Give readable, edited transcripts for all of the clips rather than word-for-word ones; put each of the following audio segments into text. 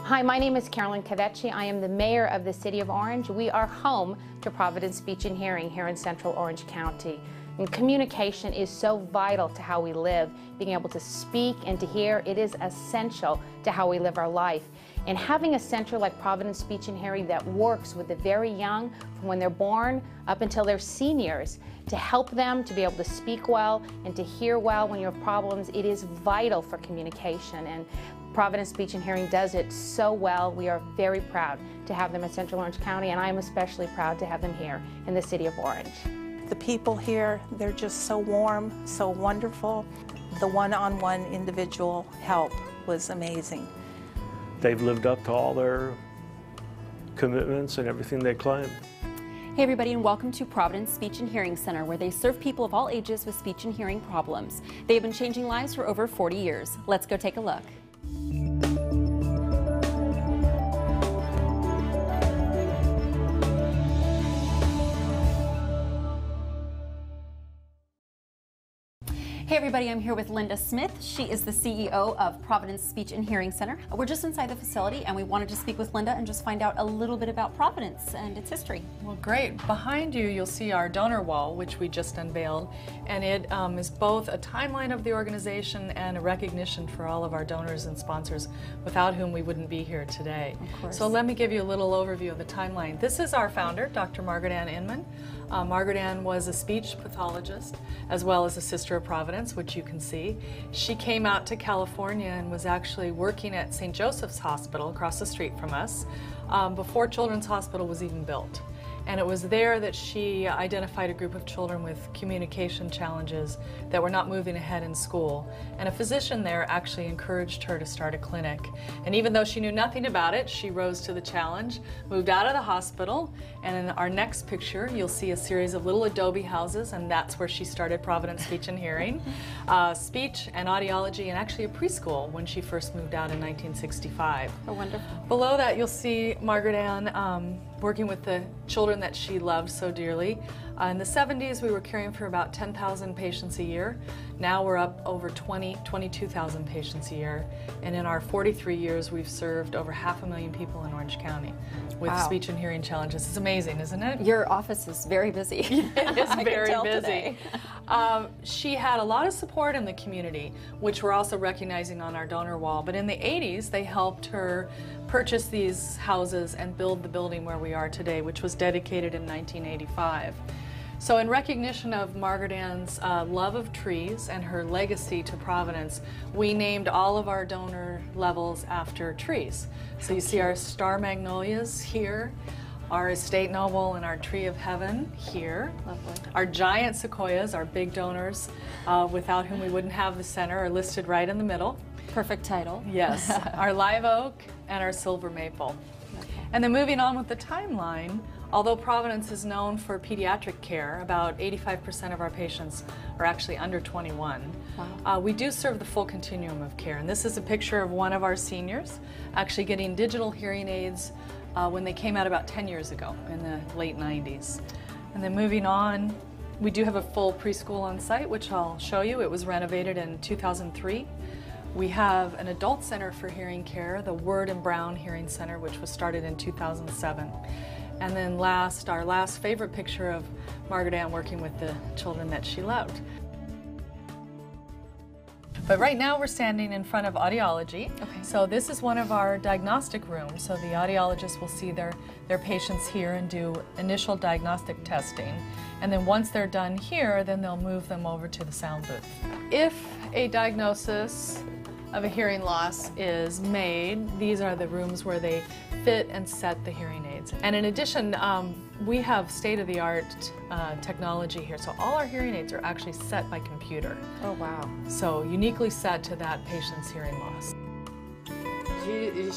Hi, my name is Carolyn Cavecci. I am the mayor of the City of Orange. We are home to Providence Speech and Hearing here in Central Orange County. And communication is so vital to how we live. Being able to speak and to hear, it is essential to how we live our life. And having a center like Providence Speech and Hearing that works with the very young, from when they're born up until they're seniors, to help them to be able to speak well and to hear well when you have problems, it is vital for communication. And Providence Speech and Hearing does it so well. We are very proud to have them in Central Orange County, and I am especially proud to have them here in the City of Orange. The people here, they're just so warm, so wonderful. The one-on-one individual help was amazing. They've lived up to all their commitments and everything they claim. Hey everybody, and welcome to Providence Speech and Hearing Center, where they serve people of all ages with speech and hearing problems. They have been changing lives for over 40 years. Let's go take a look. Hey everybody, I'm here with Linda Smith. She is the CEO of Providence Speech and Hearing Center. We're just inside the facility and we wanted to speak with Linda and just find out a little bit about Providence and its history. Well, great. Behind you, you'll see our donor wall, which we just unveiled, and it is both a timeline of the organization and a recognition for all of our donors and sponsors, without whom we wouldn't be here today. Of course. So let me give you a little overview of the timeline. This is our founder, Dr. Margaret Ann Inman. Margaret Ann was a speech pathologist as well as a Sister of Providence, which you can see. She came out to California and was actually working at St. Joseph's Hospital across the street from us before Children's Hospital was even built. And it was there that she identified a group of children with communication challenges that were not moving ahead in school. And a physician there actually encouraged her to start a clinic. And even though she knew nothing about it, she rose to the challenge, moved out of the hospital, and in our next picture, you'll see a series of little adobe houses, and that's where she started Providence Speech and Hearing. Speech and audiology, and actually a preschool when she first moved out in 1965. Oh, wonderful. Below that, you'll see Margaret Ann working with the children that she loved so dearly. In the 70s, we were caring for about 10,000 patients a year. Now we're up over 22,000 patients a year. And in our 43 years, we've served over 500,000 people in Orange County with speech and hearing challenges. It's amazing, isn't it? Your office is very busy. It is very busy. Today. She had a lot of support in the community, which we're also recognizing on our donor wall. But in the 80s, they helped her purchase these houses and build the building where we are today, which was dedicated in 1985. So in recognition of Margaret Ann's love of trees and her legacy to Providence, we named all of our donor levels after trees. So you see our star magnolias here, our estate noble and our tree of heaven here. Lovely. Our giant sequoias, our big donors, without whom we wouldn't have the center, are listed right in the middle. Perfect title. Yes, our live oak and our silver maple. Okay. And then moving on with the timeline, although Providence is known for pediatric care, about 85% of our patients are actually under 21. Wow. We do serve the full continuum of care, and this is a picture of one of our seniors actually getting digital hearing aids when they came out about 10 years ago in the late 90s. And then moving on, we do have a full preschool on site, which I'll show you. It was renovated in 2003. We have an adult center for hearing care, the Word and Brown Hearing Center, which was started in 2007. And then last, our last favorite picture of Margaret Ann working with the children that she loved. But right now we're standing in front of audiology. Okay. So this is one of our diagnostic rooms. So the audiologists will see their patients here and do initial diagnostic testing. And then once they're done here, then they'll move them over to the sound booth. If a diagnosis of a hearing loss is made, these are the rooms where they fit and set the hearing aids. And in addition, we have state-of-the-art technology here, so all our hearing aids are actually set by computer. Oh, wow. So uniquely set to that patient's hearing loss.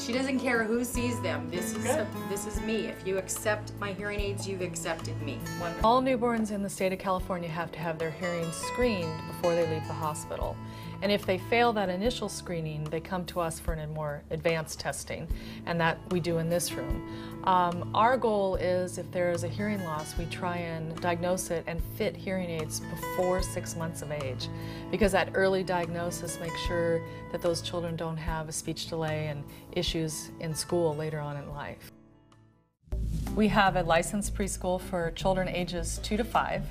She doesn't care who sees them. This is me. If you accept my hearing aids, you've accepted me. All newborns in the state of California have to have their hearing screened before they leave the hospital. And if they fail that initial screening, they come to us for a more advanced testing, and that we do in this room. Our goal is if there is a hearing loss, we try and diagnose it and fit hearing aids before 6 months of age, because that early diagnosis makes sure that those children don't have a speech delay and issues in school later on in life. We have a licensed preschool for children ages 2 to 5.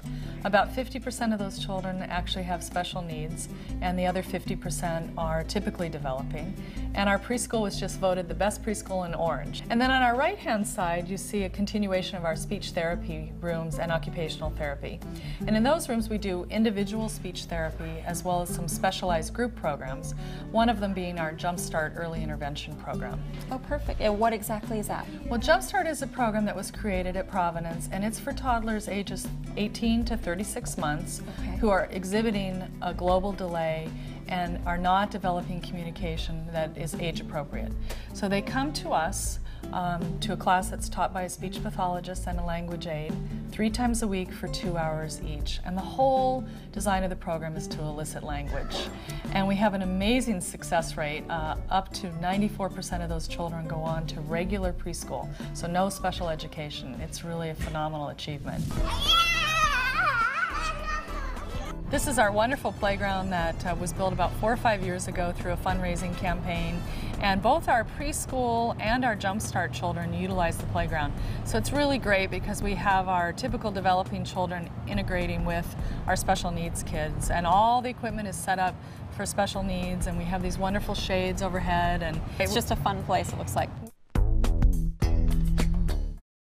About 50% of those children actually have special needs, and the other 50% are typically developing. And our preschool was just voted the best preschool in Orange. And then on our right-hand side, you see a continuation of our speech therapy rooms and occupational therapy. And in those rooms, we do individual speech therapy as well as some specialized group programs, one of them being our Jumpstart Early Intervention program. Oh, perfect. And what exactly is that? Well, Jumpstart is a program that was created at Providence, and it's for toddlers ages 18 to 36 months who are exhibiting a global delay and are not developing communication that is age appropriate. So they come to us to a class that's taught by a speech pathologist and a language aide 3 times a week for 2 hours each. And the whole design of the program is to elicit language. And we have an amazing success rate. Up to 94% of those children go on to regular preschool, so no special education. It's really a phenomenal achievement. This is our wonderful playground that was built about 4 or 5 years ago through a fundraising campaign, and both our preschool and our Jumpstart children utilize the playground. So it's really great because we have our typical developing children integrating with our special needs kids, and all the equipment is set up for special needs, and we have these wonderful shades overhead, and It's just a fun place, it looks like.